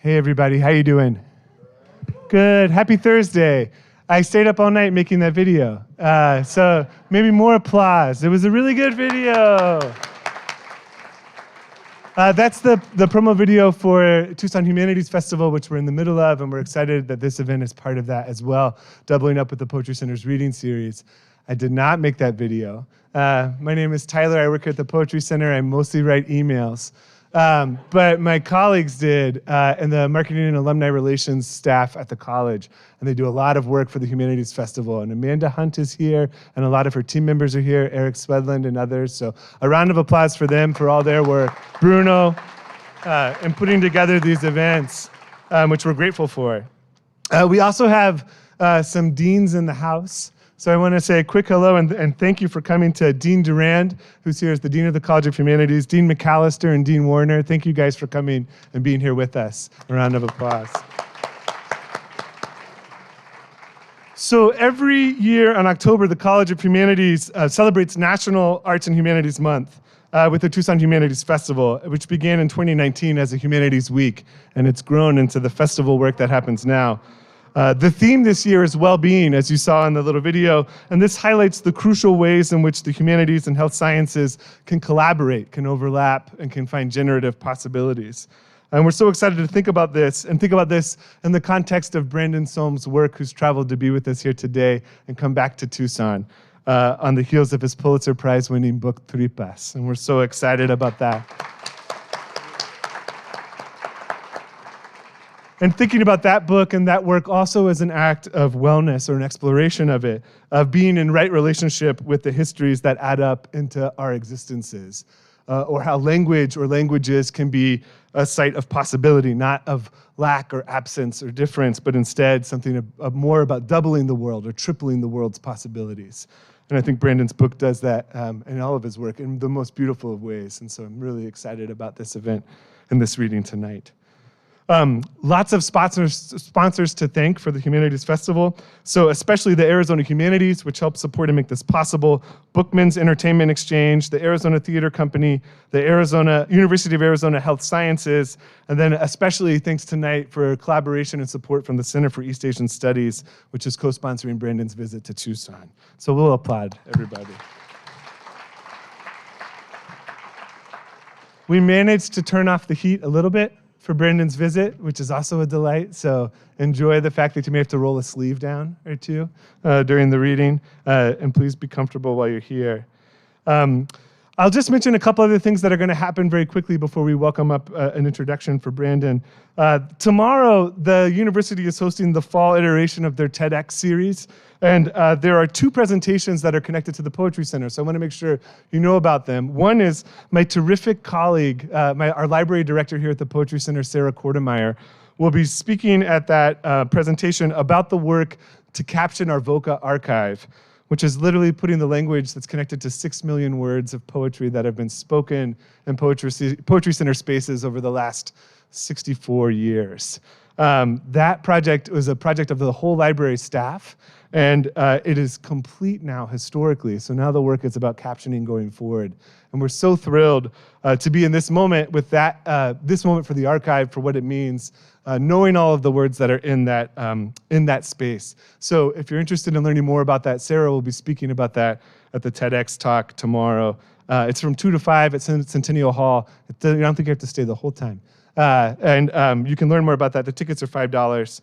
Hey everybody, how you doing? Good, happy Thursday. I stayed up all night making that video. So maybe more applause. It was a really good video. That's the promo video for Tucson Humanities Festival, which we're in the middle of, and we're excited that this event is part of that as well, doubling up with the Poetry Center's reading series. I did not make that video. My name is Tyler. I work at the Poetry Center. I mostly write emails. But my colleagues did, and the marketing and alumni relations staff at the college, and they do a lot of work for the Humanities Festival. And Amanda Hunt is here, and a lot of her team members are here, Eric Swedland and others. So a round of applause for them for all their work. Bruno, in putting together these events, which we're grateful for. We also have some deans in the house. So I want to say a quick hello and thank you for coming to Dean Durand, who's here as the Dean of the College of Humanities, Dean McAllister and Dean Warner. Thank you guys for coming and being here with us. A round of applause. So every year in October, the College of Humanities celebrates National Arts and Humanities Month with the Tucson Humanities Festival, which began in 2019 as a Humanities Week, and it's grown into the festival work that happens now. The theme this year is well-being, as you saw in the little video, and this highlights the crucial ways in which the humanities and health sciences can collaborate, can overlap, and can find generative possibilities. And we're so excited to think about this, and think about this in the context of Brandon Som's work, who's traveled to be with us here today and come back to Tucson on the heels of his Pulitzer Prize winning book, Tripas. And we're so excited about that. And thinking about that book and that work also as an act of wellness or an exploration of it, of being in right relationship with the histories that add up into our existences, or how language or languages can be a site of possibility, not of lack or absence or difference, but instead something more about doubling the world or tripling the world's possibilities. And I think Brandon's book does that in all of his work in the most beautiful of ways. And so I'm really excited about this event and this reading tonight. Lots of sponsors to thank for the Humanities Festival. So especially the Arizona Humanities, which helped support and make this possible, Bookman's Entertainment Exchange, the Arizona Theater Company, the University of Arizona Health Sciences, and then especially thanks tonight for collaboration and support from the Center for East Asian Studies, which is co-sponsoring Brandon's visit to Tucson. So we'll applaud everybody. We managed to turn off the heat a little bit for Brandon's visit, which is also a delight. So enjoy the fact that you may have to roll a sleeve down or two during the reading, and please be comfortable while you're here. I'll just mention a couple other things that are going to happen very quickly before we welcome up an introduction for Brandon. Tomorrow, the university is hosting the fall iteration of their TEDx series, and there are two presentations that are connected to the Poetry Center, so I want to make sure you know about them. One is my terrific colleague, our library director here at the Poetry Center, Sarah Kortemeyer, will be speaking at that presentation about the work to caption our VOCA archive, which is literally putting the language that's connected to 6 million words of poetry that have been spoken in Poetry Center spaces over the last 64 years. That project was a project of the whole library staff, and it is complete now historically. So now the work is about captioning going forward. And we're so thrilled to be in this moment with that, this moment for the archive, for what it means, knowing all of the words that are in that space. So if you're interested in learning more about that, Sarah will be speaking about that at the TEDx talk tomorrow. It's from 2 to 5 at Centennial Hall. I don't think you have to stay the whole time. And you can learn more about that. The tickets are $5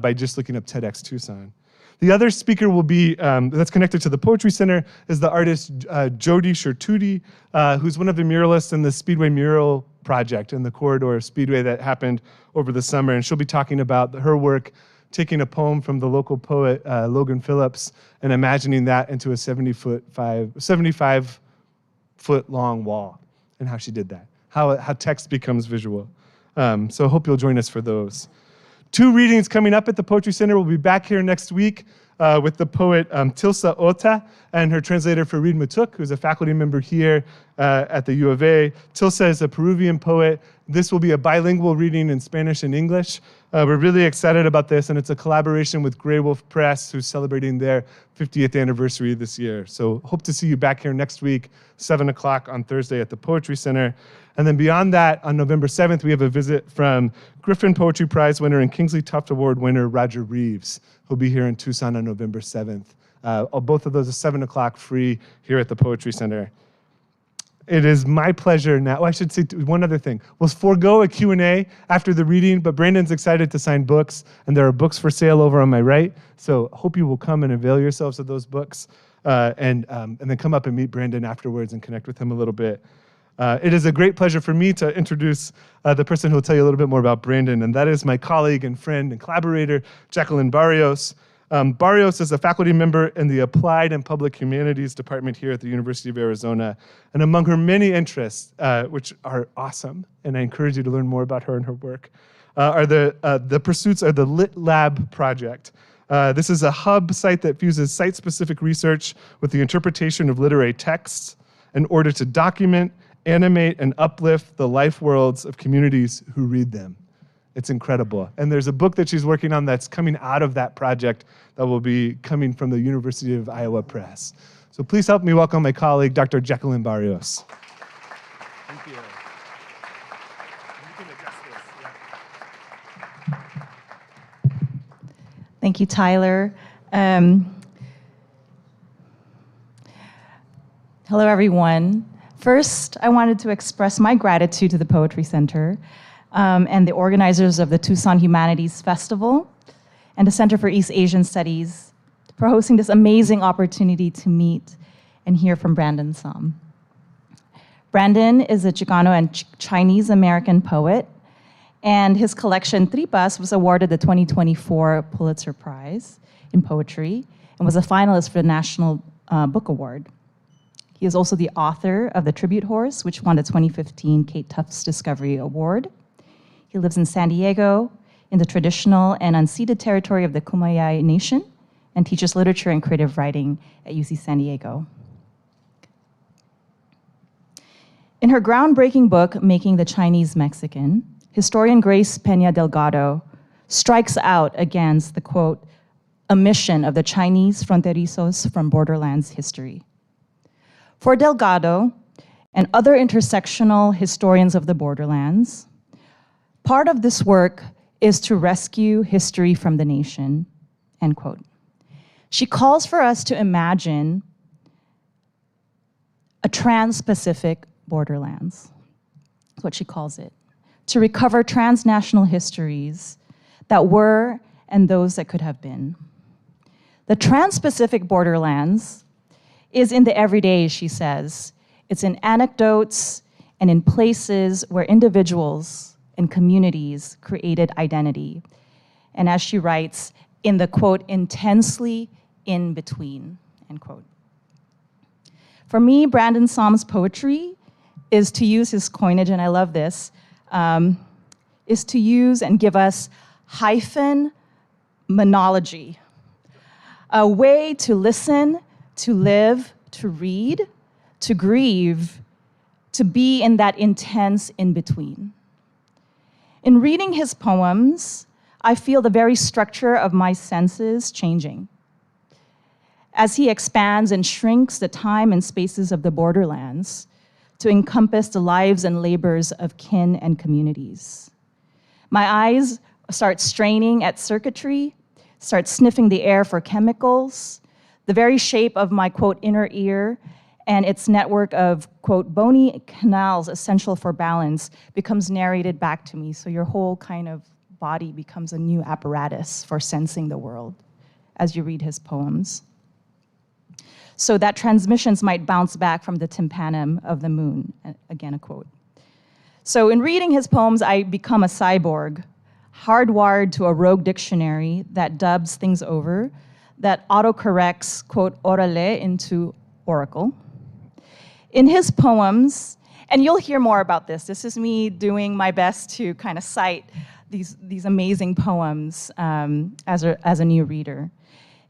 by just looking up TEDx Tucson. The other speaker will be, that's connected to the Poetry Center, is the artist Jody Shertuti, who's one of the muralists in the Speedway mural project in the corridor of Speedway that happened over the summer. And she'll be talking about her work, taking a poem from the local poet Logan Phillips and imagining that into a 75-foot long wall, and how she did that, how text becomes visual. So I hope you'll join us for those. 2 readings coming up at the Poetry Center. We'll be back here next week with the poet Tilsa Ota and her translator Farid Matuk, who's a faculty member here at the U of A. Tilsa is a Peruvian poet. This will be a bilingual reading in Spanish and English. We're really excited about this, and it's a collaboration with Grey Wolf Press, who's celebrating their 50th anniversary this year. So hope to see you back here next week, 7 o'clock on Thursday at the Poetry Center. And then beyond that, on November 7th, we have a visit from Griffin Poetry Prize winner and Kingsley Tufts Award winner Roger Reeves, who'll be here in Tucson on November 7th. Both of those are 7 o'clock free here at the Poetry Center. It is my pleasure now. Oh, I should say one other thing. We'll forego a Q&A after the reading, but Brandon's excited to sign books, and there are books for sale over on my right. So hope you will come and avail yourselves of those books, and then come up and meet Brandon afterwards and connect with him a little bit. It is a great pleasure for me to introduce the person who will tell you a little bit more about Brandon, and that is my colleague and friend and collaborator, Jacqueline Barrios. Barrios is a faculty member in the Applied and Public Humanities department here at the University of Arizona. And among her many interests, which are awesome, and I encourage you to learn more about her and her work, are the pursuits of the Lit Lab project. This is a hub site that fuses site-specific research with the interpretation of literary texts in order to document, animate, and uplift the life worlds of communities who read them. It's incredible. And there's a book that she's working on that's coming out of that project that will be coming from the University of Iowa Press. So please help me welcome my colleague, Dr. Jacqueline Barrios. Thank you. You can adjust this. Yeah. Thank you, Tyler. Hello, everyone. First, I wanted to express my gratitude to the Poetry Center and the organizers of the Tucson Humanities Festival and the Center for East Asian Studies for hosting this amazing opportunity to meet and hear from Brandon Som. Brandon is a Chicano and Chinese American poet, and his collection Tripas was awarded the 2024 Pulitzer Prize in Poetry and was a finalist for the National Book Award. He is also the author of The Tribute Horse, which won the 2015 Kate Tufts Discovery Award. He lives in San Diego, in the traditional and unceded territory of the Kumeyaay Nation, and teaches literature and creative writing at UC San Diego. In her groundbreaking book, Making the Chinese Mexican, historian Grace Peña Delgado strikes out against the, quote, omission of the Chinese fronterizos from borderlands history. For Delgado and other intersectional historians of the borderlands, part of this work is to rescue history from the nation, end quote. She calls for us to imagine a trans-Pacific borderlands, that's what she calls it, to recover transnational histories that were and those that could have been. The trans-Pacific borderlands is in the everyday, she says. It's in anecdotes and in places where individuals and communities created identity. And as she writes, in the, quote, intensely in between, end quote. For me, Brandon Som's poetry is to use his coinage, and I love this, is to use and give us hyphen monology, a way to listen, to live, to read, to grieve, to be in that intense in-between. In reading his poems, I feel the very structure of my senses changing. As he expands and shrinks the time and spaces of the borderlands to encompass the lives and labors of kin and communities. My eyes start straining at circuitry, start sniffing the air for chemicals, the very shape of my, quote, inner ear and its network of, quote, bony canals essential for balance becomes narrated back to me. So your whole kind of body becomes a new apparatus for sensing the world as you read his poems. So that transmissions might bounce back from the tympanum of the moon, again a quote. So in reading his poems, I become a cyborg, hardwired to a rogue dictionary that dubs things over, that autocorrects, quote, orale into oracle. In his poems, and you'll hear more about this is me doing my best to kind of cite these amazing poems as a new reader.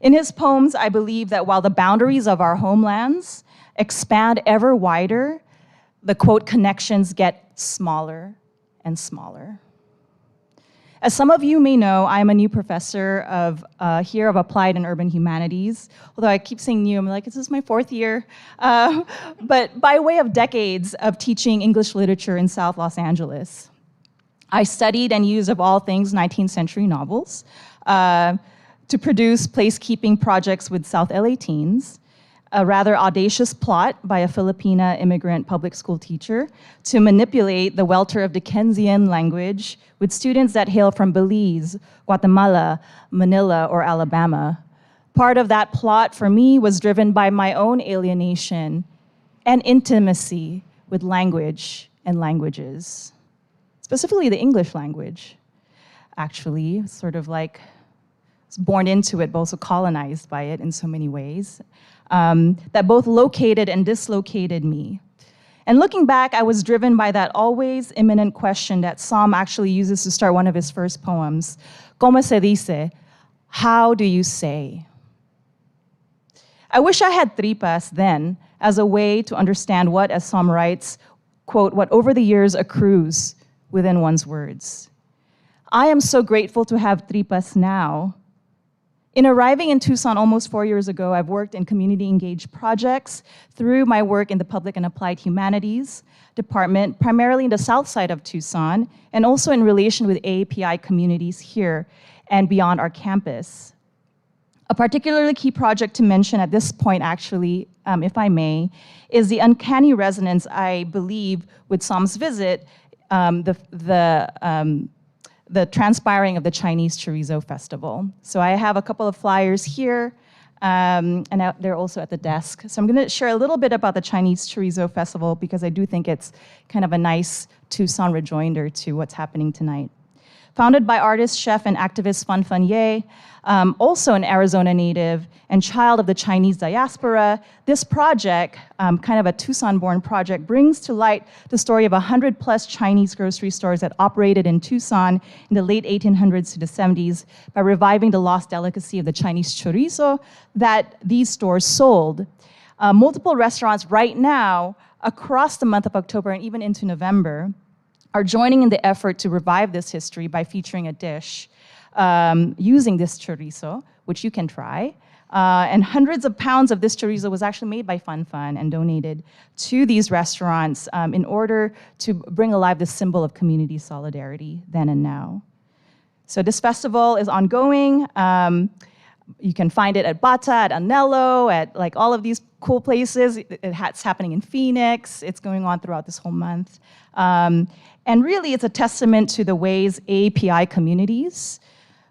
In his poems, I believe that while the boundaries of our homelands expand ever wider, the quote connections get smaller and smaller. As some of you may know, I am a new professor of Applied and Urban Humanities. Although I keep saying new, I'm like, this is my 4th year. But by way of decades of teaching English literature in South Los Angeles, I studied and used, of all things, 19th century novels to produce placekeeping projects with South LA teens, a rather audacious plot by a Filipina immigrant public school teacher to manipulate the welter of Dickensian language with students that hail from Belize, Guatemala, Manila, or Alabama. Part of that plot for me was driven by my own alienation and intimacy with language and languages, specifically the English language, actually, sort of like born into it, but also colonized by it in so many ways, that both located and dislocated me. And looking back, I was driven by that always imminent question that Som actually uses to start one of his first poems, ¿Cómo se dice? How do you say? I wish I had tripas then as a way to understand what, as Som writes, quote, what over the years accrues within one's words. I am so grateful to have tripas now. In arriving in Tucson almost 4 years ago, I've worked in community-engaged projects through my work in the Public and Applied Humanities department, primarily in the south side of Tucson, and also in relation with AAPI communities here and beyond our campus. A particularly key project to mention at this point, actually, if I may, is the uncanny resonance, I believe, with Som's visit, the transpiring of the Chinese Chorizo Festival. So I have a couple of flyers here, and they're also at the desk. So I'm gonna share a little bit about the Chinese Chorizo Festival because I do think it's kind of a nice Tucson rejoinder to what's happening tonight. Founded by artist, chef, and activist Fan Ye, also an Arizona native and child of the Chinese diaspora, this project, kind of a Tucson-born project, brings to light the story of 100+ Chinese grocery stores that operated in Tucson in the late 1800s to the 70s by reviving the lost delicacy of the Chinese chorizo that these stores sold. Multiple restaurants right now across the month of October and even into November are joining in the effort to revive this history by featuring a dish using this chorizo, which you can try. And hundreds of pounds of this chorizo was actually made by Fan and donated to these restaurants in order to bring alive this symbol of community solidarity then and now. So this festival is ongoing. You can find it at Bata, at Anello, at like all of these cool places. It's happening in Phoenix. It's going on throughout this whole month. And really, it's a testament to the ways API communities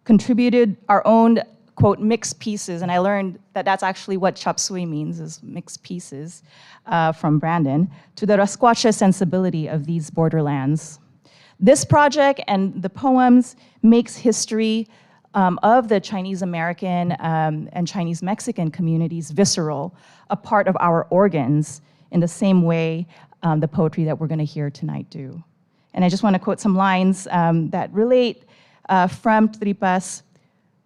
contributed our own, quote, mixed pieces. And I learned that that's actually what chop suey means, is mixed pieces from Brandon, to the rascuache sensibility of these borderlands. This project and the poems makes history of the Chinese American and Chinese Mexican communities visceral, a part of our organs in the same way the poetry that we're gonna hear tonight do. And I just wanna quote some lines that relate from Tripas,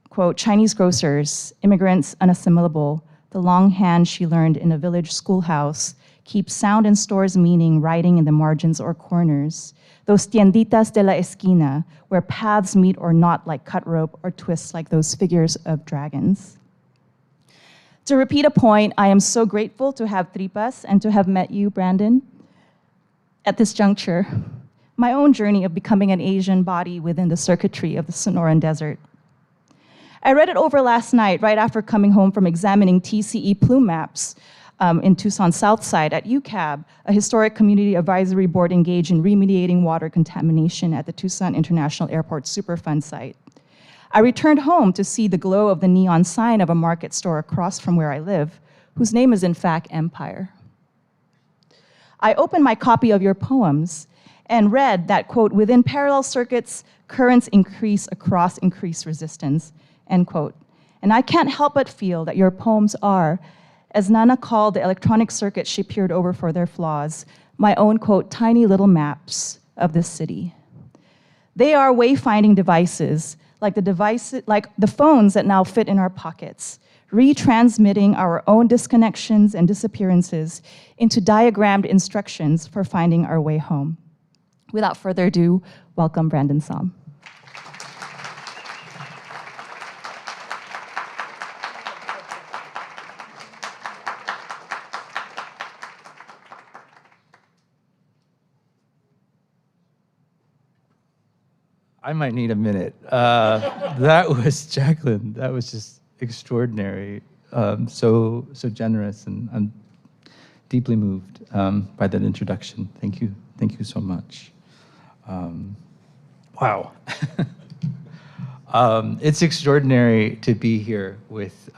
quote, Chinese grocers, immigrants unassimilable, the long hand she learned in a village schoolhouse, keeps sound in stores meaning writing in the margins or corners, those tienditas de la esquina, where paths meet or not like cut rope or twists like those figures of dragons. To repeat a point, I am so grateful to have Tripas and to have met you, Brandon, at this juncture. My own journey of becoming an Asian body within the circuitry of the Sonoran Desert. I read it over last night, right after coming home from examining TCE plume maps in Tucson South Side at UCAB, a historic community advisory board engaged in remediating water contamination at the Tucson International Airport Superfund site. I returned home to see the glow of the neon sign of a market store across from where I live, whose name is in fact Empire. I opened my copy of your poems and read that, quote, within parallel circuits, currents increase across increased resistance, end quote. And I can't help but feel that your poems are, as Nana called the electronic circuits she peered over for their flaws, my own, quote, tiny little maps of this city. They are wayfinding devices, like the phones that now fit in our pockets, retransmitting our own disconnections and disappearances into diagrammed instructions for finding our way home. Without further ado, welcome Brandon Som. I might need a minute. That was Jacqueline. That was just extraordinary. So generous, and I'm deeply moved by that introduction. Thank you. Thank you so much. Wow. It's extraordinary to be here with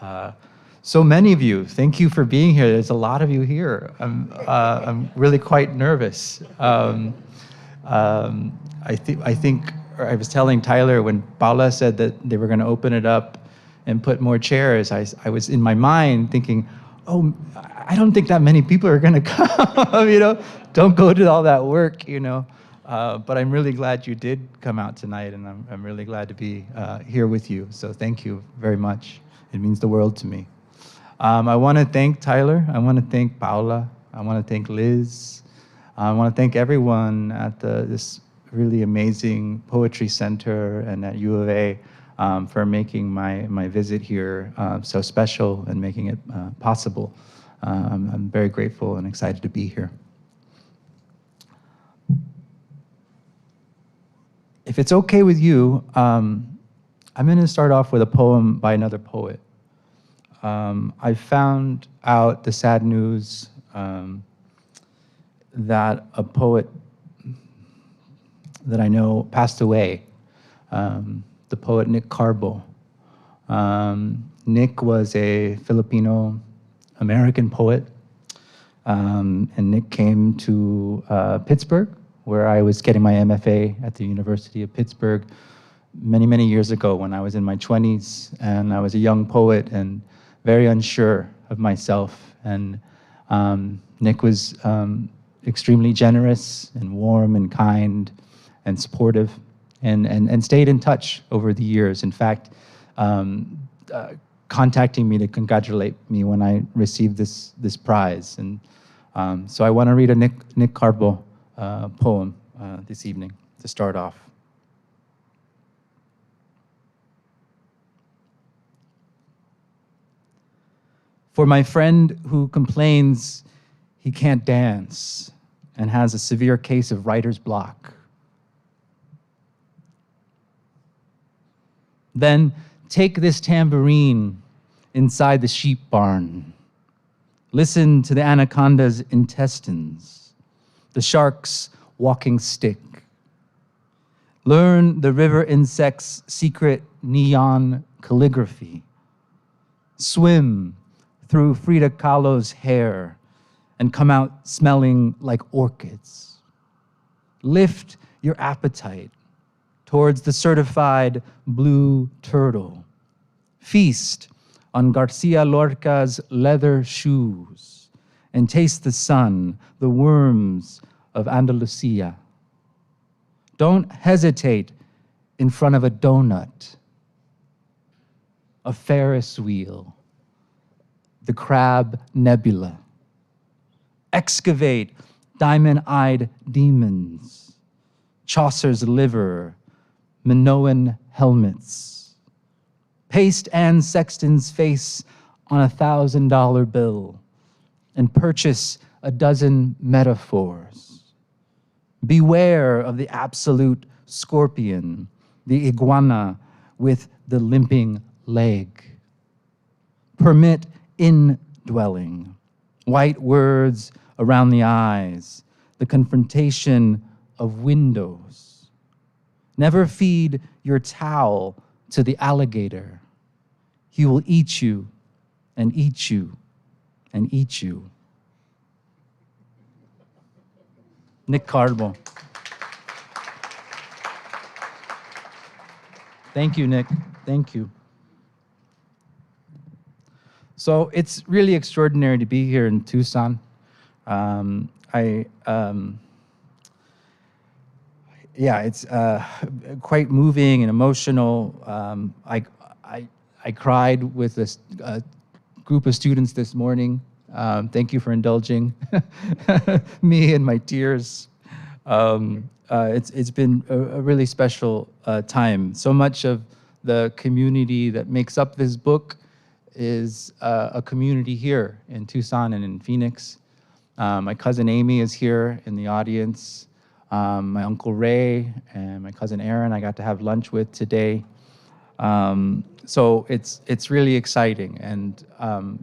so many of you. Thank you for being here. There's a lot of you here. I'm really quite nervous. I think I was telling Tyler when Paula said that they were going to open it up and put more chairs, I was in my mind thinking, oh, I don't think that many people are going to come, you know? Don't go to all that work, you know? But I'm really glad you did come out tonight, and I'm really glad to be here with you. So thank you very much. It means the world to me. I want to thank Tyler. I want to thank Paula. I want to thank Liz. I want to thank everyone at this really amazing Poetry Center and at U of A for making my visit here so special and making it possible. I'm very grateful and excited to be here. If it's okay with you, I'm going to start off with a poem by another poet. I found out the sad news that a poet that I know passed away, the poet Nick Carbo. Nick was a Filipino-American poet, and Nick came to Pittsburgh, where I was getting my MFA at the University of Pittsburgh many, many years ago when I was in my 20s, and I was a young poet and very unsure of myself. And Nick was extremely generous and warm and kind and supportive, and stayed in touch over the years. In fact, contacting me to congratulate me when I received this prize. And so I want to read a Nick Carbo poem this evening to start off. For my friend who complains he can't dance and has a severe case of writer's block, then take this tambourine inside the sheep barn. Listen to the anaconda's intestines, the shark's walking stick. Learn the river insect's secret neon calligraphy. Swim through Frida Kahlo's hair and come out smelling like orchids. Lift your appetite towards the certified blue turtle. Feast on Garcia Lorca's leather shoes and taste the sun, the worms of Andalusia. Don't hesitate in front of a donut, a Ferris wheel, the Crab Nebula. Excavate diamond-eyed demons, Chaucer's liver, Minoan helmets. Paste Anne Sexton's face on a $1,000 bill and purchase a dozen metaphors. Beware of the absolute scorpion, the iguana with the limping leg. Permit indwelling, white words around the eyes, the confrontation of windows. Never feed your towel to the alligator. He will eat you and eat you and eat you. Nick Carbo. Thank you, Nick. Thank you. So it's really extraordinary to be here in yeah, it's quite moving and emotional. I cried with this group of students this morning. Thank you for indulging me and my tears. It's been a really special time. So much of the community that makes up this book is a community here in Tucson and in Phoenix. My cousin Amy is here in the audience. My Uncle Ray and my cousin Aaron I got to have lunch with today. So it's really exciting. And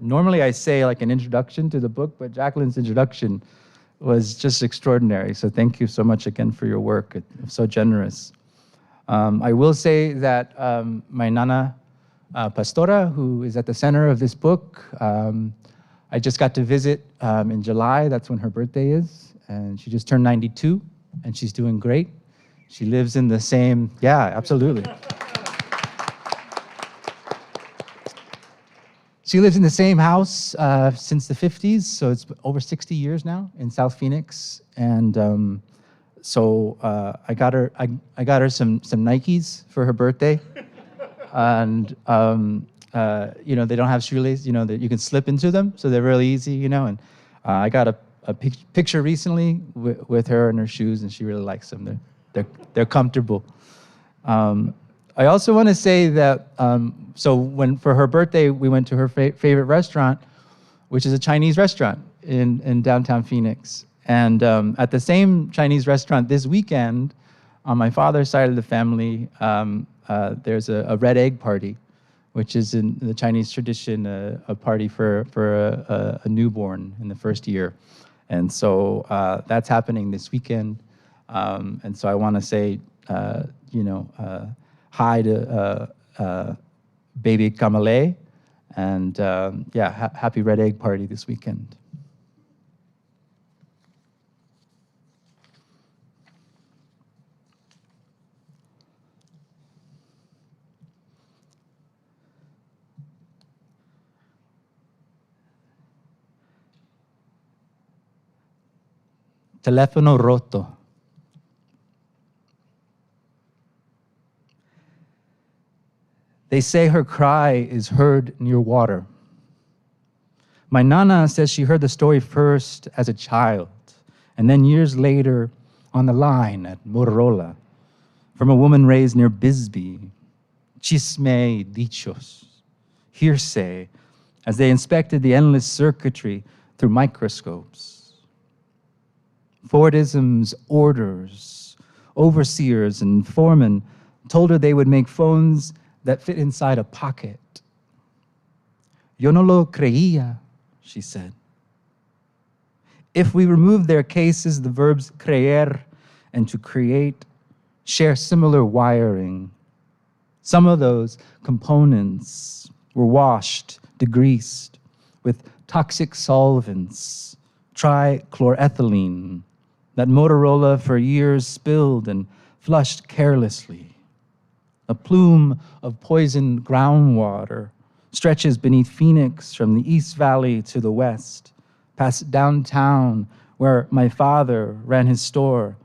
normally I say like an introduction to the book, but Jacqueline's introduction was just extraordinary. So thank you so much again for your work. It's so generous. I will say that my Nana Pastora, who is at the center of this book, I just got to visit in July. That's when her birthday is. And she just turned 92, and she's doing great. She lives in the same, yeah, absolutely. She lives in the same house since the 50s, so it's over 60 years now in South Phoenix. And so I got her some Nikes for her birthday. And you know, they don't have shoelaces, you know, that you can slip into them, so they're really easy, you know. And I got a picture recently with her and her shoes, and she really likes them. They're comfortable. I also want to say that so when for her birthday we went to her favorite restaurant, which is a Chinese restaurant in downtown Phoenix. And at the same Chinese restaurant this weekend, on my father's side of the family, there's a red egg party, which is in the Chinese tradition a party for a newborn in the first year. And so that's happening this weekend. And so I want to say, you know, hi to baby Kamale, and yeah, happy red egg party this weekend. Teléfono roto. They say her cry is heard near water. My Nana says she heard the story first as a child, and then years later on the line at Motorola, from a woman raised near Bisbee. Chisme dichos, hearsay, as they inspected the endless circuitry through microscopes. Fordism's orders, overseers and foremen told her they would make phones that fit inside a pocket. Yo no lo creía, she said. If we remove their cases, the verbs creer and to create share similar wiring. Some of those components were washed, degreased with toxic solvents, trichloroethylene, that Motorola for years spilled and flushed carelessly. A plume of poisoned groundwater stretches beneath Phoenix from the East Valley to the west, past downtown where my father ran his store,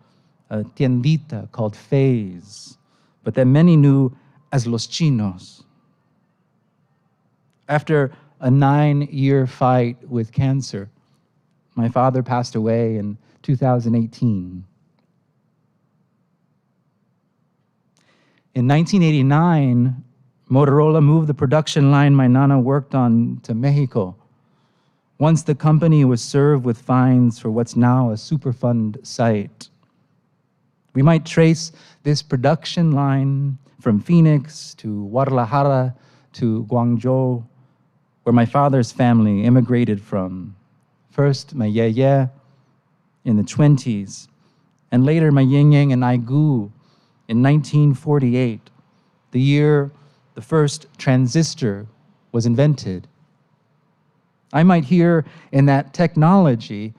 a tiendita called Faze, but that many knew as Los Chinos. After a 9-year fight with cancer, my father passed away in 2018. In 1989, Motorola moved the production line my Nana worked on to Mexico. Once the company was served with fines for what's now a Superfund site. We might trace this production line from Phoenix to Guadalajara to Guangzhou, where my father's family immigrated from. First, my yeye in the 20s, and later my yin-yang and Aigu in 1948, the year the first transistor was invented. I might hear in that technology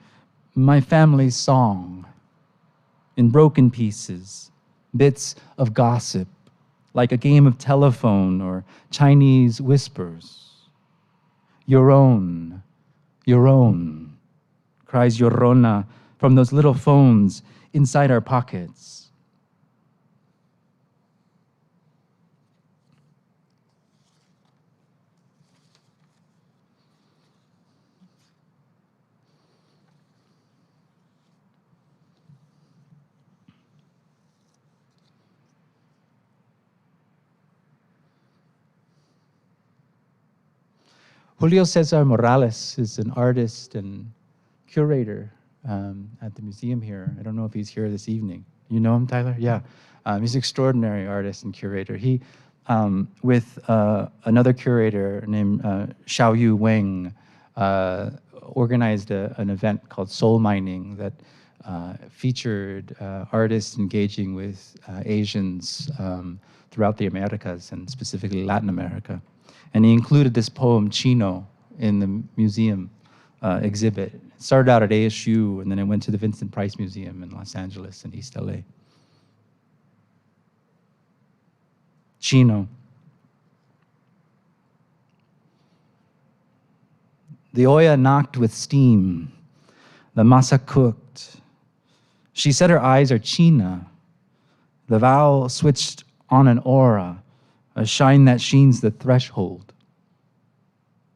my family's song, in broken pieces, bits of gossip, like a game of telephone or Chinese whispers. Your own, cries Llorona from those little phones inside our pockets. Julio Cesar Morales is an artist and curator at the museum here. I don't know if he's here this evening. You know him, Tyler? Yeah. He's an extraordinary artist and curator. He, with another curator named Xiaoyu Wang, organized an event called Soul Mining that featured artists engaging with Asians throughout the Americas and specifically Latin America. And he included this poem, Chino, in the museum exhibit. It started out at ASU, and then it went to the Vincent Price Museum in Los Angeles and East LA. Chino. The olla knocked with steam. The masa cooked. She said her eyes are China. The vowel switched on an aura, a shine that sheens the threshold.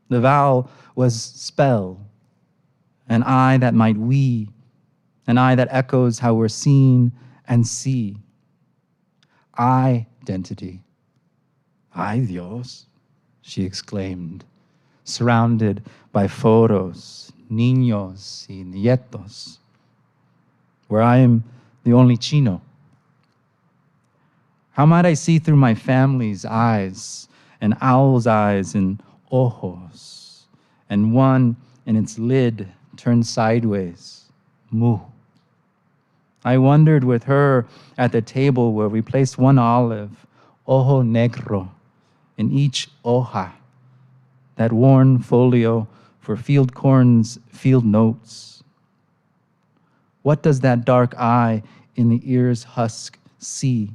The vowel was spell, an eye that might we, an eye that echoes how we're seen and see. Identity. Ay Dios, she exclaimed, surrounded by photos, niños y nietos, where I am the only Chino. How might I see through my family's eyes, an owl's eyes and ojos, and one in its lid turned sideways, mu. I wondered with her at the table where we placed one olive, ojo negro, in each hoja, that worn folio for field corn's field notes. What does that dark eye in the ear's husk see?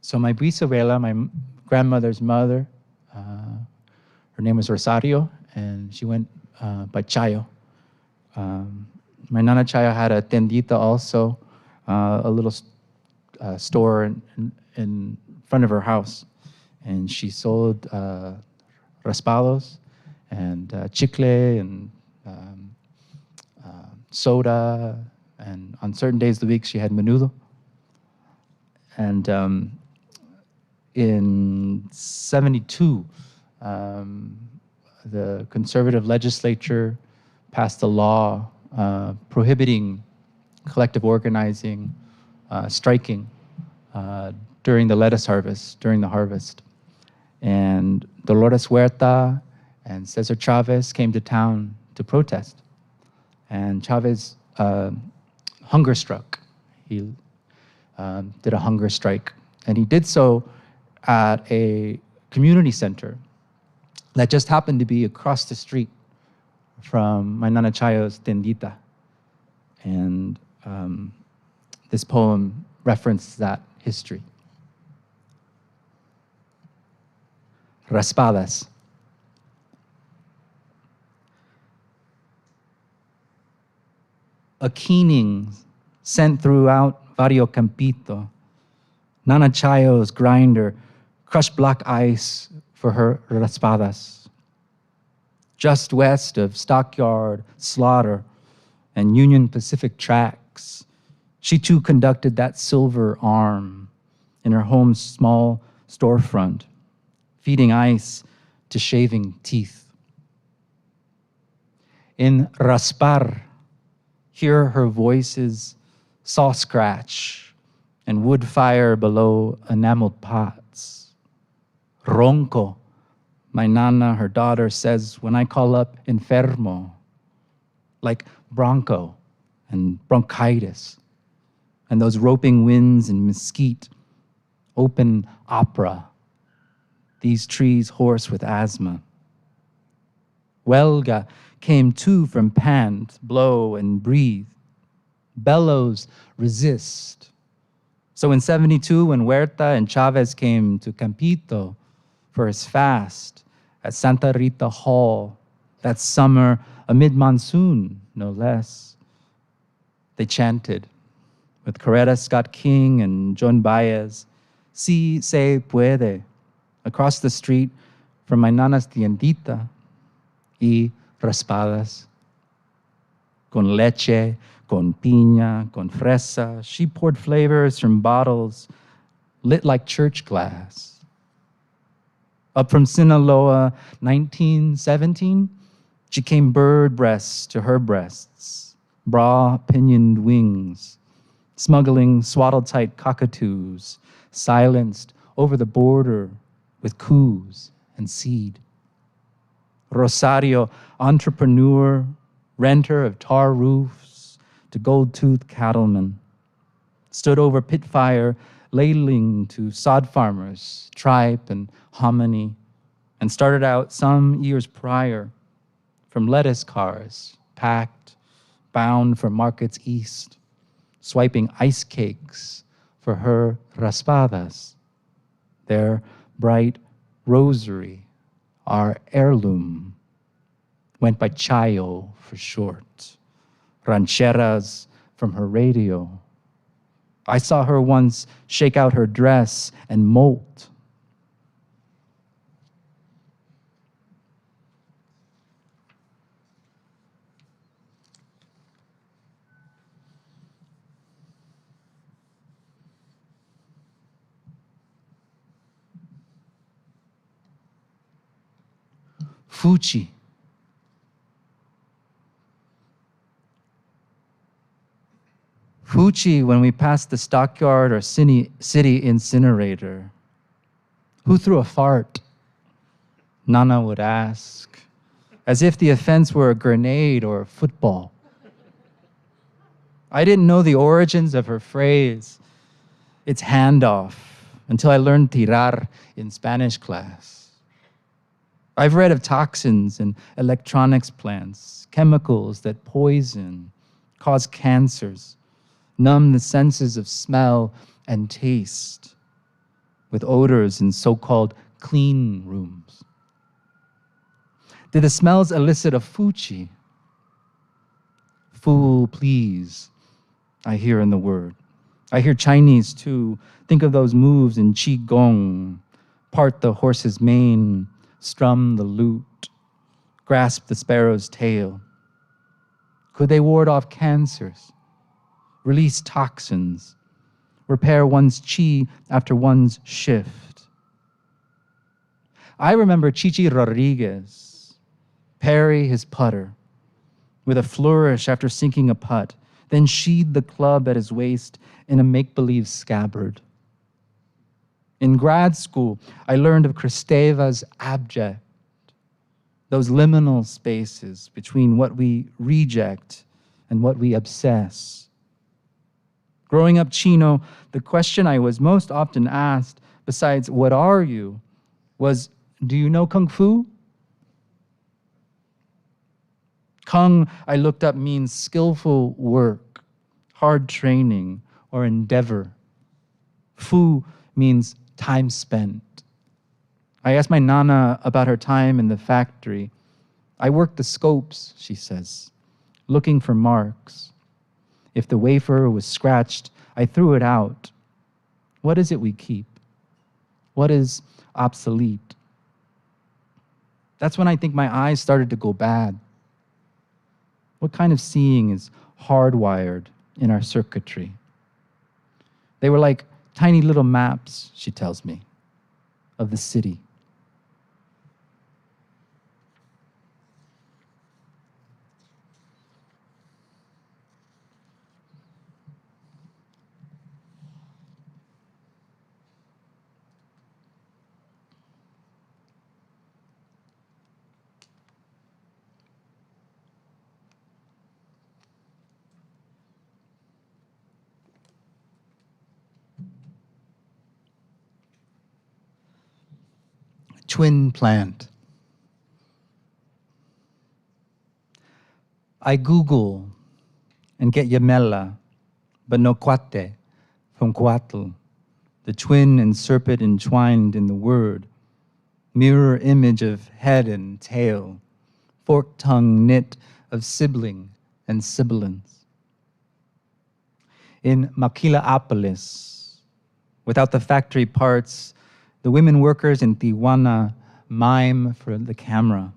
So my bisabuela, my grandmother's mother, her name was Rosario, and she went by Chayo. My Nana Chayo had a tendita also, a little store in front of her house. And she sold raspados and chicle and soda. And on certain days of the week, she had menudo. And in 72, the conservative legislature passed a law prohibiting collective organizing, striking during the lettuce harvest, during the harvest. And Dolores Huerta and Cesar Chavez came to town to protest. And Chavez hunger struck. He did a hunger strike. And he did so at a community center that just happened to be across the street from my Nana Chayo's tendita. And this poem referenced that history. Raspadas. A keening sent throughout Barrio Campito. Nana Chayo's grinder crushed black ice for her raspadas. Just west of Stockyard, Slaughter, and Union Pacific tracks, she too conducted that silver arm in her home's small storefront, feeding ice to shaving teeth. In Raspar, hear her voices saw scratch and wood fire below enameled pots. Ronco, my nana, her daughter, says when I call up enfermo, like bronco and bronchitis, and those roping winds in mesquite, open opera, these trees hoarse with asthma. Huelga came too from pant, blow, and breathe. Bellows resist. So in 72, when Huerta and Chavez came to Campito for his fast at Santa Rita Hall that summer, amid monsoon, no less, they chanted with Coretta Scott King and John Baez, Si se puede, across the street from my nana's tiendita, y raspadas. Con leche, con piña, con fresa. She poured flavors from bottles lit like church glass. Up from Sinaloa, 1917, she came bird breasts to her breasts, bra pinioned wings, smuggling swaddle-tight cockatoos, silenced over the border with coos and seed. Rosario, entrepreneur, renter of tar roofs to gold-toothed cattlemen, stood over pit fire, ladling to sod farmers, tripe and hominy, and started out some years prior from lettuce cars, packed, bound for markets east, swiping ice cakes for her raspadas, their bright rosary, our heirloom, went by Chayo for short, rancheras from her radio. I saw her once shake out her dress and molt. Fuchi. Fuchi when we passed the stockyard or city incinerator. Who threw a fart? Nana would ask, as if the offense were a grenade or a football. I didn't know the origins of her phrase, its handoff, until I learned tirar in Spanish class. I've read of toxins in electronics plants, chemicals that poison, cause cancers, numb the senses of smell and taste, with odors in so-called clean rooms. Did the smells elicit a fuchi? Fool, please, I hear in the word. I hear Chinese too. Think of those moves in Qigong. Part the horse's mane, strum the lute, grasp the sparrow's tail. Could they ward off cancers, release toxins, repair one's chi after one's shift? I remember Chichi Rodriguez parry his putter with a flourish after sinking a putt, then sheathe the club at his waist in a make-believe scabbard. In grad school, I learned of Kristeva's abject, those liminal spaces between what we reject and what we obsess. Growing up Chino, the question I was most often asked, besides, what are you, was, do you know Kung Fu? Kung, I looked up, means skillful work, hard training, or endeavor. Fu means time spent. I asked my Nana about her time in the factory. I worked the scopes, she says, looking for marks. If the wafer was scratched, I threw it out. What is it we keep? What is obsolete? That's when I think my eyes started to go bad. What kind of seeing is hardwired in our circuitry? They were like tiny little maps, she tells me, of the city. Twin plant. I Google and get Yamela, but no cuate from Coatl, the twin and serpent entwined in the word, mirror image of head and tail, forked tongue knit of sibling and sibilance. In Maquilaapolis, without the factory parts, the women workers in Tijuana mime for the camera.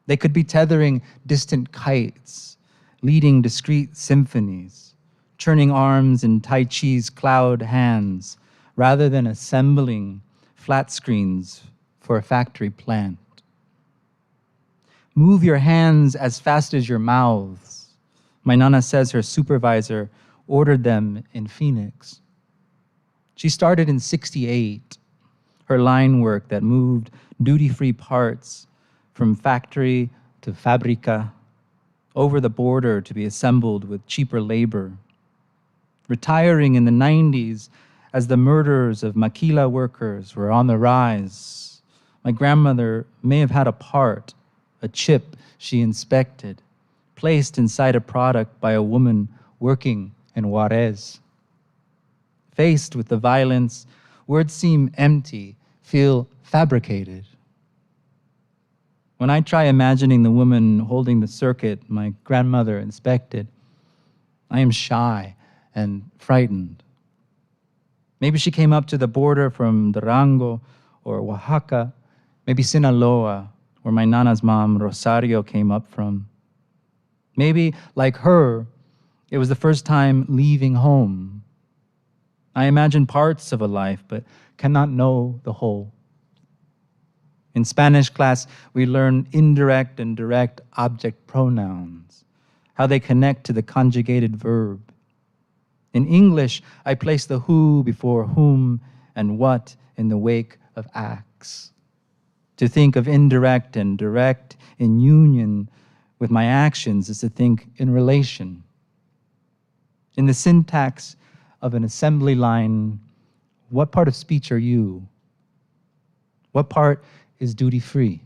They could be tethering distant kites, leading discrete symphonies, churning arms in Tai Chi's cloud hands, rather than assembling flat screens for a factory plant. Move your hands as fast as your mouths. My nana says her supervisor ordered them in Phoenix. She started in '68, her line work that moved duty-free parts from factory to fabrica, over the border to be assembled with cheaper labor. Retiring in the 90s as the murders of maquila workers were on the rise, my grandmother may have had a part, a chip she inspected, placed inside a product by a woman working in Juarez. Faced with the violence, words seem empty, feel fabricated. When I try imagining the woman holding the circuit my grandmother inspected, I am shy and frightened. Maybe she came up to the border from Durango or Oaxaca, maybe Sinaloa, where my nana's mom, Rosario, came up from. Maybe, like her, it was the first time leaving home. I imagine parts of a life, but cannot know the whole. In Spanish class, we learn indirect and direct object pronouns, how they connect to the conjugated verb. In English, I place the who before whom and what in the wake of acts. To think of indirect and direct in union with my actions is to think in relation. In the syntax of an assembly line, what part of speech are you? What part is duty-free?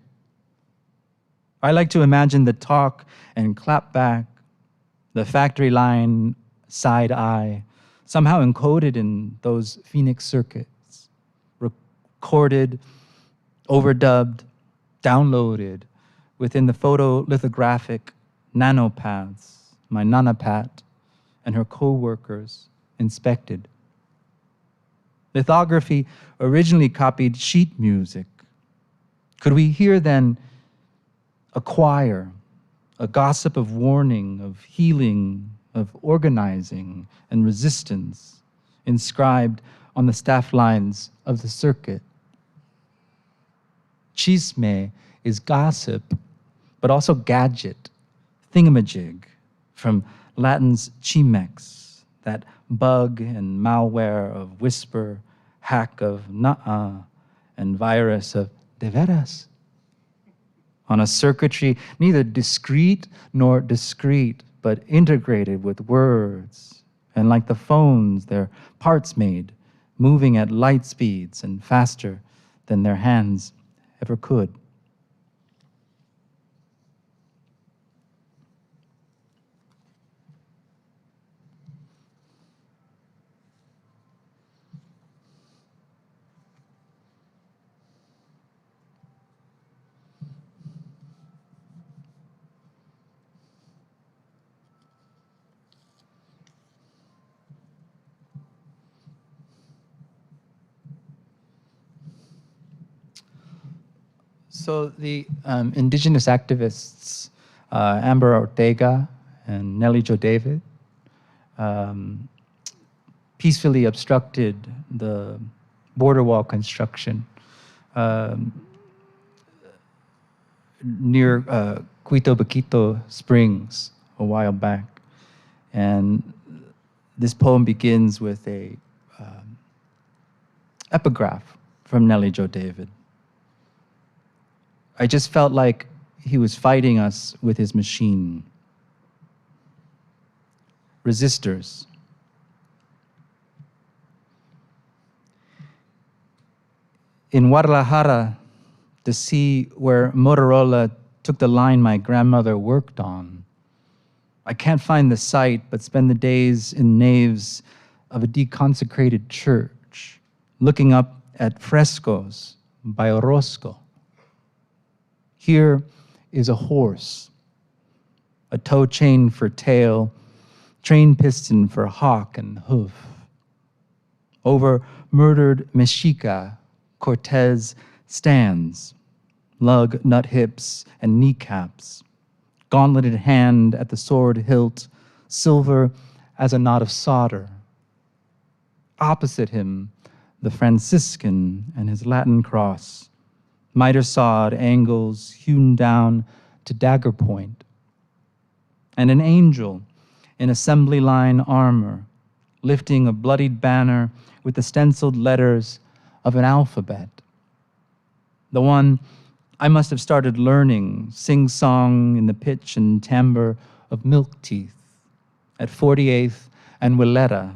I like to imagine the talk and clap back, the factory line side eye, somehow encoded in those Phoenix circuits, recorded, overdubbed, downloaded within the photolithographic nanopaths my Nana Pat and her co-workers inspected. Lithography originally copied sheet music. Could we hear then a choir, a gossip of warning, of healing, of organizing and resistance inscribed on the staff lines of the circuit? Chisme is gossip, but also gadget, thingamajig, from Latin's chimex, that bug and malware of whisper, hack of na-uh, and virus of de veras. On a circuitry neither discrete nor discrete, but integrated with words. And like the phones, their parts made, moving at light speeds and faster than their hands ever could. So the indigenous activists, Amber Ortega and Nellie Jo David, peacefully obstructed the border wall construction near Cuito Baquito Springs a while back. And this poem begins with a epigraph from Nellie Jo David. I just felt like he was fighting us with his machine. Resistors. In Guadalajara, to see where Motorola took the line my grandmother worked on, I can't find the site, but spend the days in naves of a deconsecrated church, looking up at frescoes by Orozco. Here is a horse, a toe chain for tail, train piston for hock and hoof. Over murdered Mexica, Cortez stands, lug nut hips and kneecaps, gauntleted hand at the sword hilt, silver as a knot of solder. Opposite him, the Franciscan and his Latin cross, miter-sawed angles hewn down to dagger point, and an angel in assembly line armor, lifting a bloodied banner with the stenciled letters of an alphabet. The one I must have started learning, sing-song in the pitch and timbre of milk teeth at 48th and Willetta,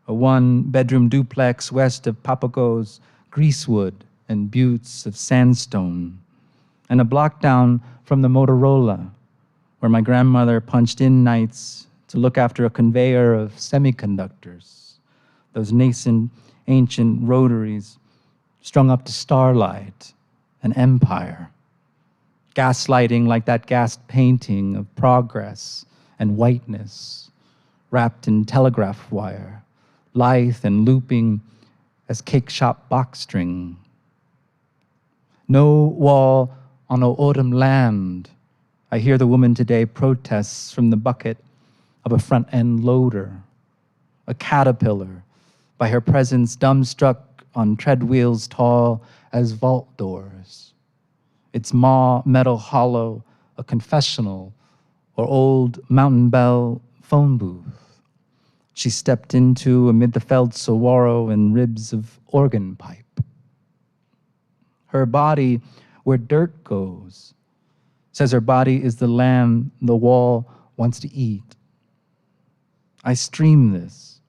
a one-bedroom duplex west of Papago's greasewood and buttes of sandstone, and a block down from the Motorola, where my grandmother punched in nights to look after a conveyor of semiconductors, those nascent ancient rotaries strung up to starlight, an empire, gaslighting like that gassed painting of progress and whiteness, wrapped in telegraph wire, lithe and looping as cake shop box string. No wall on no autumn land, I hear the woman today protests from the bucket of a front-end loader, a caterpillar, by her presence dumbstruck on tread wheels tall as vault doors. Its maw metal hollow, a confessional or old Mountain Bell phone booth she stepped into amid the felled saguaro and ribs of organ pipe. Her body, where dirt goes, says her body is the lamb the wall wants to eat. I stream this,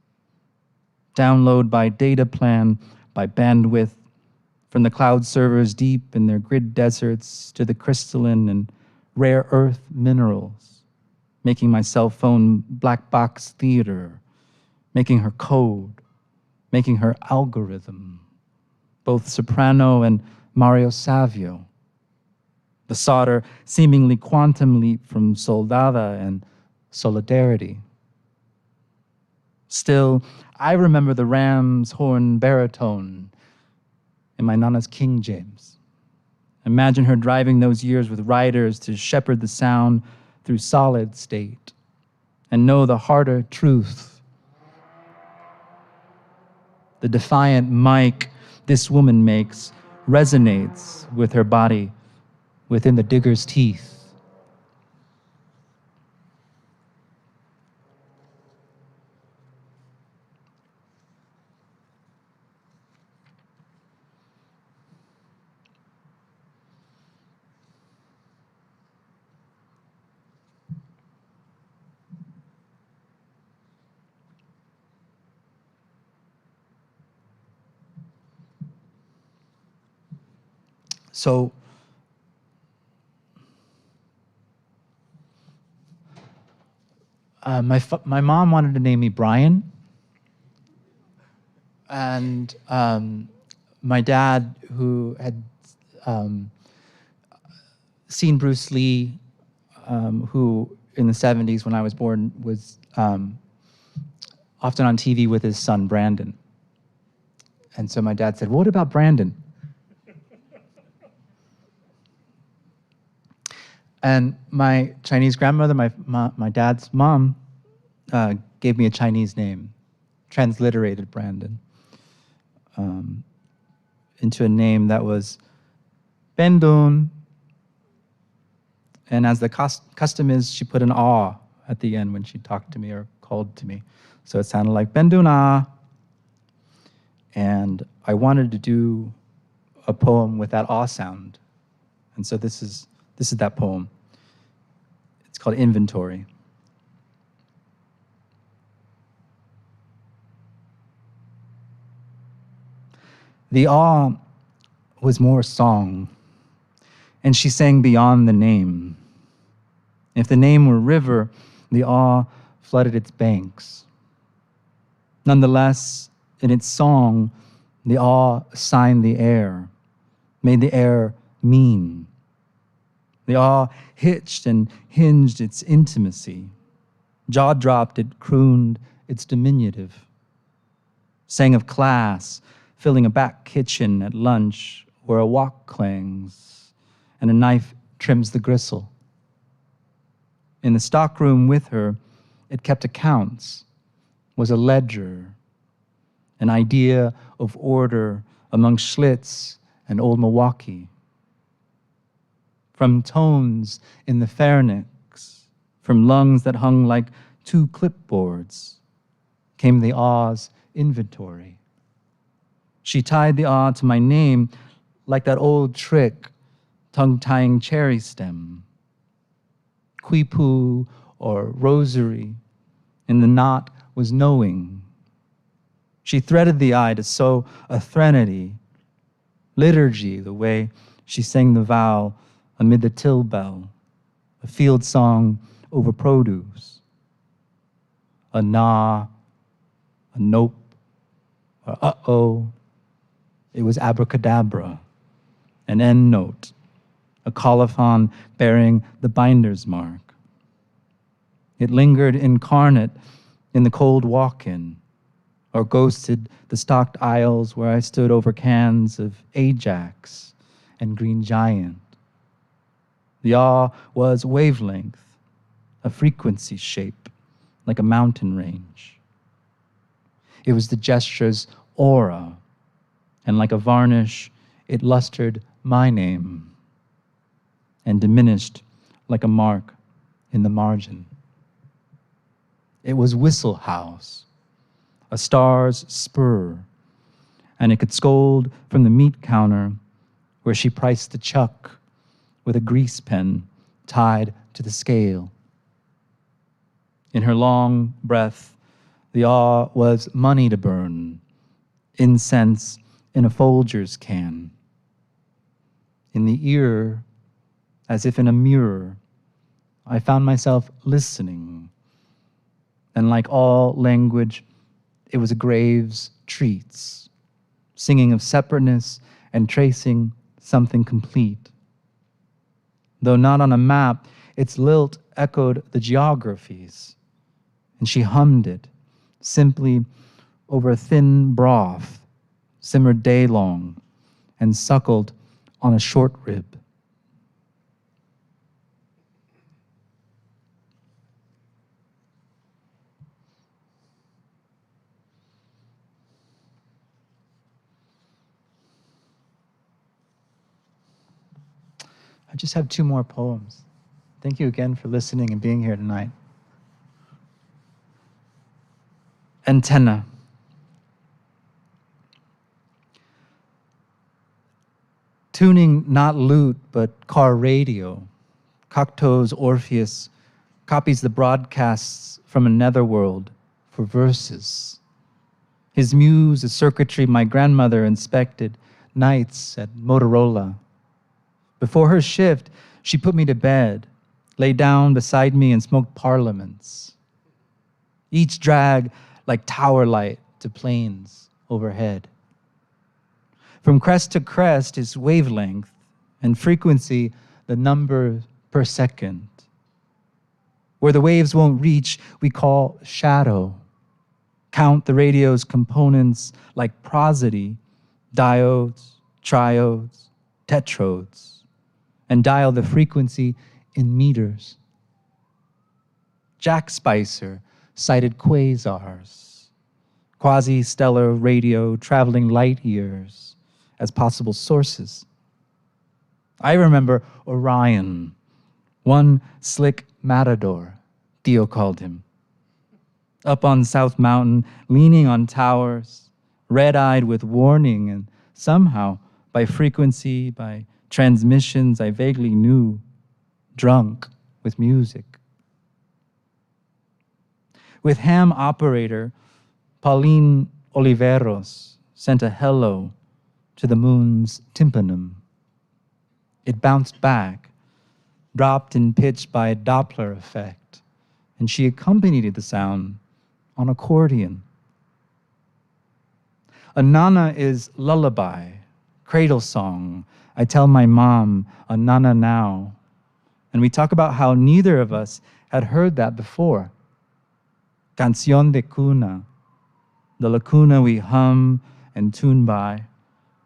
download by data plan, by bandwidth, from the cloud servers deep in their grid deserts to the crystalline and rare earth minerals, making my cell phone black box theater, making her code, making her algorithm, both soprano and Mario Savio. The solder seemingly quantum leap from soldada and solidarity. Still, I remember the ram's horn baritone in my Nana's King James. Imagine her driving those years with riders to shepherd the sound through solid state and know the harder truth. The defiant mic this woman makes resonates with her body within the digger's teeth. So, my mom wanted to name me Brian, and my dad, who had seen Bruce Lee, who in the 70s when I was born was often on TV with his son Brandon. And so my dad said, "What about Brandon?" And my Chinese grandmother, my dad's mom, gave me a Chinese name, transliterated Brandon, into a name that was Bendun. And as the custom is, she put an "ah" at the end when she talked to me or called to me. So it sounded like Benduna. And I wanted to do a poem with that "ah" sound. And so this is that poem. It's called Inventory. The "ah" was more song, and she sang beyond the name. If the name were river, the "ah" flooded its banks. Nonetheless, in its song, the "ah" signed the air, made the air mean. The "ah" hitched and hinged its intimacy. Jaw-dropped, it crooned its diminutive. Sang of class, filling a back kitchen at lunch where a wok clangs, and a knife trims the gristle. In the stockroom with her, it kept accounts, was a ledger, an idea of order among Schlitz and Old Milwaukee. From tones in the pharynx, from lungs that hung like two clipboards, came the aw's inventory. She tied the awe to my name like that old trick, tongue-tying cherry stem. Quipu or rosary, in the knot was knowing. She threaded the eye to sew a threnody, liturgy, the way she sang the vow amid the till bell, a field song over produce. A nah, a nope, a uh-oh. It was abracadabra, an end note, a colophon bearing the binder's mark. It lingered incarnate in the cold walk-in, or ghosted the stocked aisles where I stood over cans of Ajax and Green Giant. The awe was wavelength, a frequency shape, like a mountain range. It was the gesture's aura, and like a varnish, it lustered my name and diminished like a mark in the margin. It was Whistle House, a star's spur, and it could scold from the meat counter where she priced the chuck with a grease pen tied to the scale. In her long breath, the awe was money to burn, incense in a Folgers can. In the ear, as if in a mirror, I found myself listening. And like all language, it was a grave's treats, singing of separateness and tracing something complete. Though not on a map, its lilt echoed the geographies, and she hummed it, simply over a thin broth, simmered day-long, and suckled on a short rib. I just have 2 more poems. Thank you again for listening and being here tonight. Antenna. Tuning not lute, but car radio. Cocteau's Orpheus copies the broadcasts from a netherworld for verses. His muse is circuitry my grandmother inspected nights at Motorola. Before her shift, she put me to bed, lay down beside me and smoked parliaments. Each drag like tower light to planes overhead. From crest to crest is wavelength, and frequency the number per second. Where the waves won't reach, we call shadow. Count the radio's components like prosody, diodes, triodes, tetrodes, and dial the frequency in meters. Jack Spicer cited quasars, quasi-stellar radio traveling light years as possible sources. I remember Orion, one slick matador, Theo called him. Up on South Mountain, leaning on towers, red-eyed with warning, and somehow, by frequency, by transmissions I vaguely knew, drunk with music. With ham operator, Pauline Oliveros sent a hello to the moon's tympanum. It bounced back, dropped in pitch by a Doppler effect, and she accompanied the sound on accordion. A nana is lullaby, cradle song. I tell my mom, a nana now. And we talk about how neither of us had heard that before. Canción de cuna, the lacuna we hum and tune by,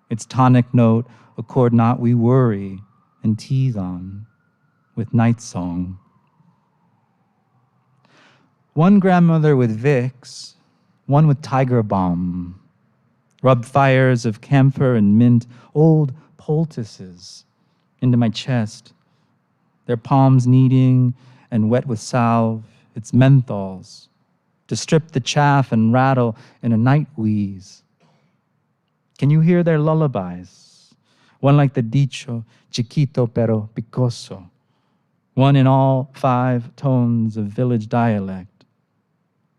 its tonic note, a chord knot we worry, and tease on with night song. One grandmother with Vicks, one with Tiger Balm, rubbed fires of camphor and mint, old poultices, into my chest, their palms kneading and wet with salve, its menthols, to strip the chaff and rattle in a night wheeze. Can you hear their lullabies? One like the dicho, chiquito pero picoso, one in all 5 tones of village dialect.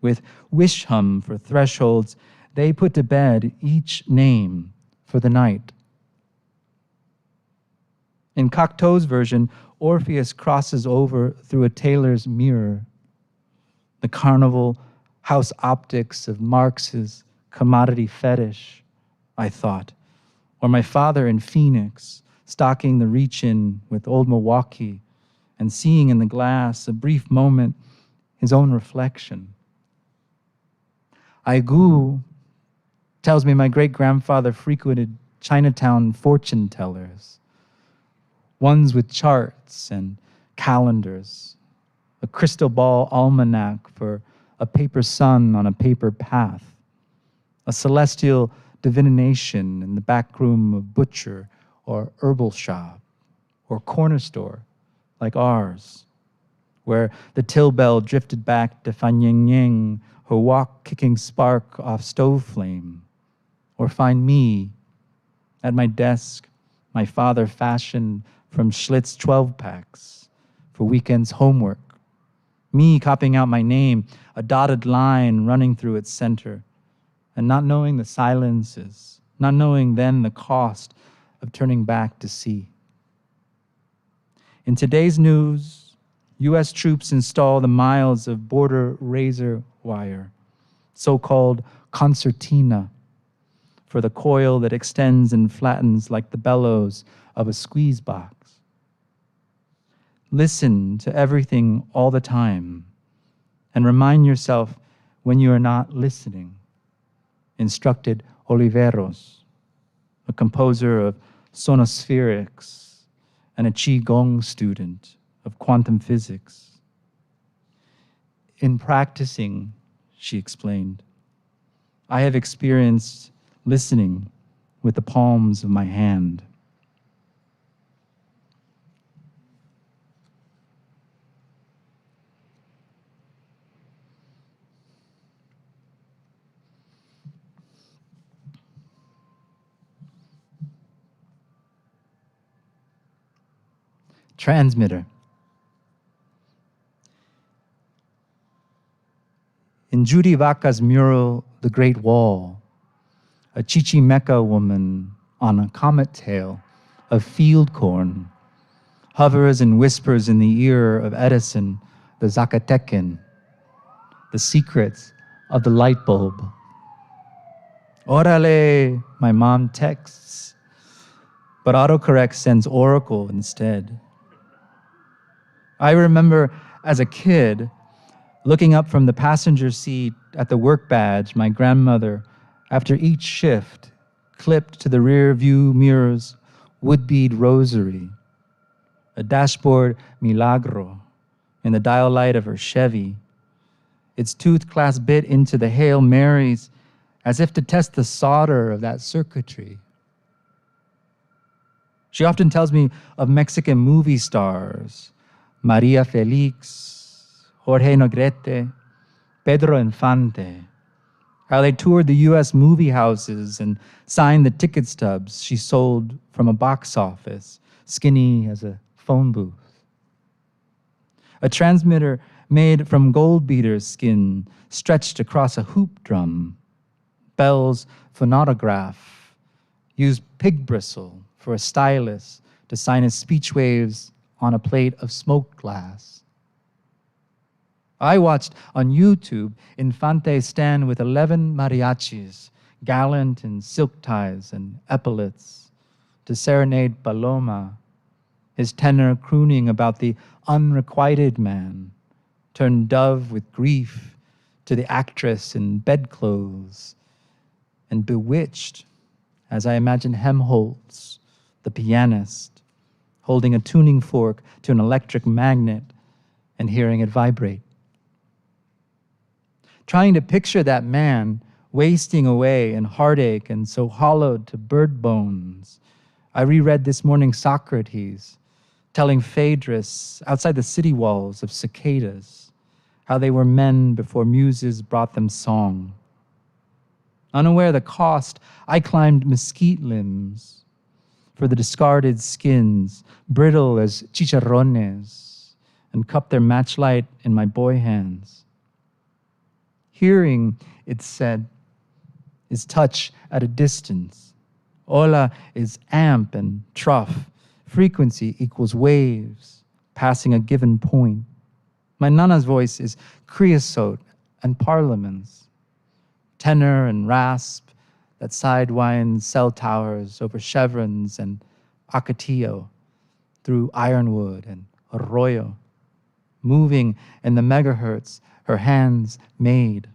With wish hum for thresholds, they put to bed each name for the night. In Cocteau's version, Orpheus crosses over through a tailor's mirror. The carnival house optics of Marx's commodity fetish, I thought, or my father in Phoenix, stalking the reach-in with old Milwaukee and seeing in the glass a brief moment his own reflection. Aigu tells me my great-grandfather frequented Chinatown fortune tellers, ones with charts and calendars, a crystal ball almanac for a paper sun on a paper path, a celestial divination in the back room of butcher or herbal shop or corner store like ours, where the till bell drifted back to Fanyeng, her walk kicking spark off stove flame, or find me at my desk, my father fashioned from Schlitz 12-packs for weekend's homework, me copying out my name, a dotted line running through its center, and not knowing the silences, not knowing then the cost of turning back to see. In today's news, U.S. troops install the miles of border razor wire, so-called concertina, for the coil that extends and flattens like the bellows of a squeeze box. Listen to everything all the time and remind yourself when you are not listening, instructed Oliveros, a composer of sonospherics and a Qigong student of quantum physics. In practicing, she explained, I have experienced listening with the palms of my hand. Transmitter. In Judy Vaca's mural, The Great Wall, a Chichimeca woman on a comet tail of field corn hovers and whispers in the ear of Edison, the Zacatecan, the secrets of the light bulb. Orale, my mom texts, but autocorrect sends Oracle instead. I remember as a kid looking up from the passenger seat at the work badge my grandmother, after each shift, clipped to the rear view mirror's wood bead rosary, a dashboard milagro in the dial light of her Chevy, its tooth class bit into the Hail Marys as if to test the solder of that circuitry. She often tells me of Mexican movie stars, Maria Felix, Jorge Negrete, Pedro Infante, how they toured the U.S. movie houses and signed the ticket stubs she sold from a box office, skinny as a phone booth. A transmitter made from gold beater skin stretched across a hoop drum. Bell's phonautograph used pig bristle for a stylus to sign his speech waves on a plate of smoked glass. I watched on YouTube Infante stand with 11 mariachis, gallant in silk ties and epaulets, to serenade Paloma, his tenor crooning about the unrequited man, turned dove with grief to the actress in bedclothes, and bewitched, as I imagine Helmholtz, the pianist, holding a tuning fork to an electric magnet and hearing it vibrate. Trying to picture that man wasting away in heartache and so hollowed to bird bones, I reread this morning Socrates, telling Phaedrus outside the city walls of cicadas how they were men before muses brought them song. Unaware of the cost, I climbed mesquite limbs for the discarded skins, brittle as chicharrones, and cupped their matchlight in my boy hands. Hearing, it said, is touch at a distance. Ola is amp and trough. Frequency equals waves, passing a given point. My nana's voice is creosote and parliaments, tenor and rasp that sidewinds cell towers over chevrons and Acatillo, through ironwood and arroyo, moving in the megahertz her hands made.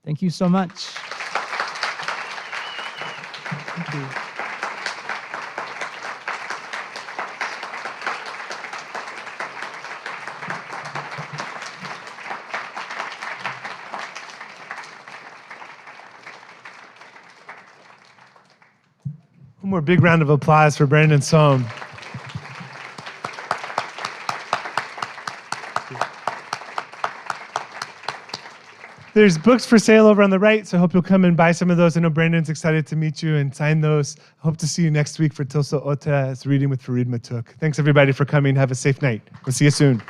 Thank you so much. Thank you. One more big round of applause for Brandon Som. There's books for sale over on the right, so I hope you'll come and buy some of those. I know Brandon's excited to meet you and sign those. I hope to see you next week for Tilsa Ota. It's Reading with Farid Matuk. Thanks, everybody, for coming. Have a safe night. We'll see you soon.